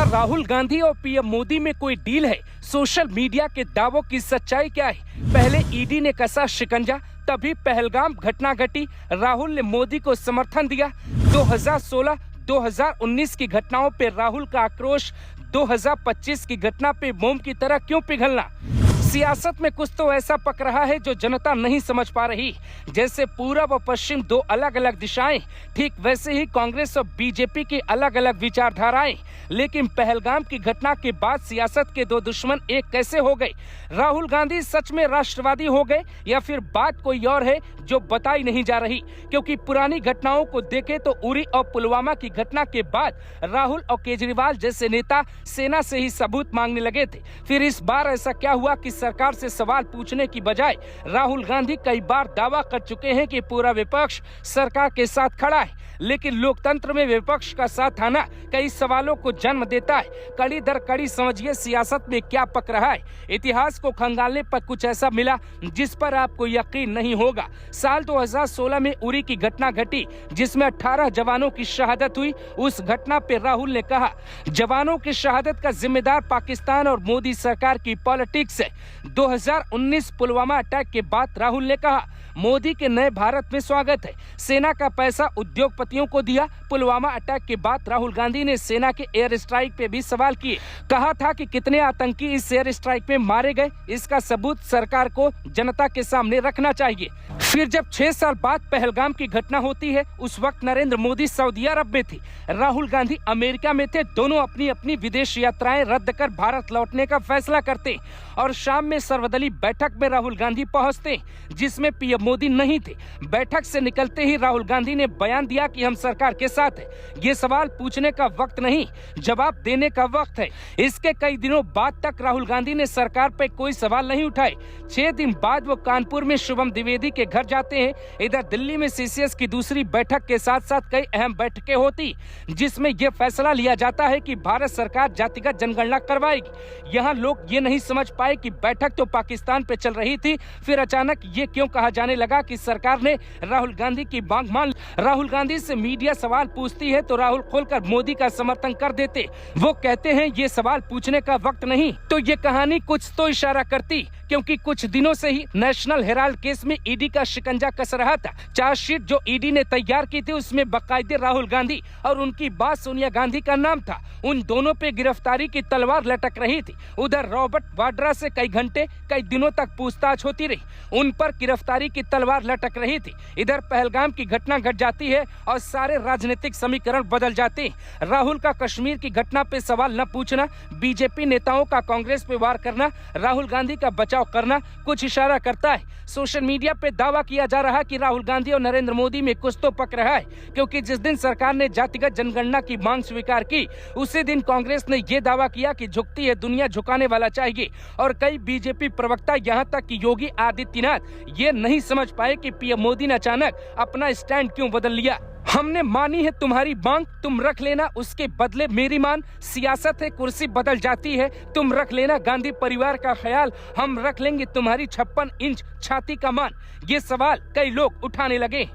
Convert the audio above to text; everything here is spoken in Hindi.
राहुल गांधी और पीएम मोदी में कोई डील है? सोशल मीडिया के दावों की सच्चाई क्या है? पहले ईडी ने कसा शिकंजा, तभी पहलगाम घटना घटी, राहुल ने मोदी को समर्थन दिया। 2016 2019 की घटनाओं पे राहुल का आक्रोश, 2025 की घटना पे मोम की तरह क्यों पिघलना? सियासत में कुछ तो ऐसा पक रहा है जो जनता नहीं समझ पा रही। जैसे पूरब और पश्चिम दो अलग अलग दिशाएं, ठीक वैसे ही कांग्रेस और बीजेपी की अलग अलग विचारधाराएं। लेकिन पहलगाम की घटना के बाद सियासत के दो दुश्मन एक कैसे हो गए? राहुल गांधी सच में राष्ट्रवादी हो गए या फिर बात कोई और है जो बताई नहीं जा रही? क्योंकि पुरानी घटनाओं को देखें तो उरी और पुलवामा की घटना के बाद राहुल और केजरीवाल जैसे नेता सेना से ही सबूत मांगने लगे थे। फिर इस बार ऐसा क्या हुआ कि सरकार से सवाल पूछने की बजाय राहुल गांधी कई बार दावा कर चुके हैं कि पूरा विपक्ष सरकार के साथ खड़ा है। लेकिन लोकतंत्र में विपक्ष का साथ आना कई सवालों को जन्म देता है। कड़ी दर कड़ी समझिए सियासत में क्या पक रहा है। इतिहास को खंगालने पर कुछ ऐसा मिला जिस पर आपको यकीन नहीं होगा। साल 2016 में उरी की घटना घटी जिसमें 18 जवानों की शहादत हुई। उस घटना पे राहुल ने कहा, जवानों की शहादत का जिम्मेदार पाकिस्तान और मोदी सरकार की पॉलिटिक्स है। 2019 पुलवामा अटैक के बाद राहुल ने कहा, मोदी के नए भारत में स्वागत है, सेना का पैसा उद्योगपतियों को दिया। पुलवामा अटैक के बाद राहुल गांधी ने सेना के एयर स्ट्राइक पे भी सवाल किए। कहा था कि कितने आतंकी इस एयर स्ट्राइक में मारे गए, इसका सबूत सरकार को जनता के सामने रखना चाहिए। फिर जब 6 साल बाद पहलगाम की घटना होती है, उस वक्त नरेंद्र मोदी सऊदी अरब में थे, राहुल गांधी अमेरिका में थे। दोनों अपनी अपनी विदेश यात्राएं रद्द कर भारत लौटने का फैसला करते और शाम में सर्वदलीय बैठक में राहुल गांधी पहुंचते जिसमें पीएम मोदी नहीं थे। बैठक से निकलते ही राहुल गांधी ने बयान दिया कि हम सरकार के साथ है। ये सवाल पूछने का वक्त नहीं, जवाब देने का वक्त है। इसके कई दिनों बाद तक राहुल गांधी ने सरकार पर कोई सवाल नहीं उठाए। 6 दिन बाद वो कानपुर में शुभम द्विवेदी के घर जाते हैं। इधर दिल्ली में सीसीएस की दूसरी बैठक के साथ साथ कई अहम बैठकें होती जिसमें यह फैसला लिया जाता है कि भारत सरकार जातिगत जनगणना करवाएगी। यहाँ लोग ये नहीं समझ पाए कि बैठक तो पाकिस्तान पे चल रही थी, फिर अचानक ये क्यों कहा जाने लगा कि सरकार ने राहुल गांधी की मांग मान। राहुल गांधी से मीडिया सवाल पूछती है तो राहुल खोलकर मोदी का समर्थन कर देते। वो कहते हैं ये सवाल पूछने का वक्त नहीं। तो ये कहानी कुछ तो इशारा करती, क्योंकि कुछ दिनों से ही नेशनल हेराल्ड केस में ईडी का शिकंजा कस रहा था। चार्जशीट जो ईडी ने तैयार की थी उसमें बाकायदे राहुल गांधी और उनकी बात सोनिया गांधी का नाम था। उन दोनों पे गिरफ्तारी की तलवार लटक रही थी। उधर रॉबर्ट वाड्रा से कई घंटे कई दिनों तक पूछताछ होती रही, उन पर गिरफ्तारी की तलवार लटक रही थी। इधर पहलगाम की घटना घट जाती है और सारे राजनीतिक समीकरण बदल जाते हैं। राहुल का कश्मीर की घटना पे सवाल न पूछना, बीजेपी नेताओं का कांग्रेस पे वार करना, राहुल गांधी का बचाव करना कुछ इशारा करता है। सोशल मीडिया पे दावा किया जा रहा है कि राहुल गांधी और नरेंद्र मोदी में कुछ तो पक रहा है, क्योंकि जिस दिन सरकार ने जातिगत जनगणना की मांग स्वीकार की उसी दिन कांग्रेस ने यह दावा किया कि झुकती है दुनिया झुकाने वाला चाहिए। और कई बीजेपी प्रवक्ता यहां तक कि योगी आदित्यनाथ ये नहीं समझ पाए कि पीएम मोदी ने अचानक अपना स्टैंड क्यों बदल लिया। हमने मानी है तुम्हारी मांग, तुम रख लेना उसके बदले मेरी मान। सियासत है कुर्सी बदल जाती है, तुम रख लेना गांधी परिवार का ख्याल, हम रख लेंगे तुम्हारी 56 इंच छाती का मान। ये सवाल कई लोग उठाने लगे।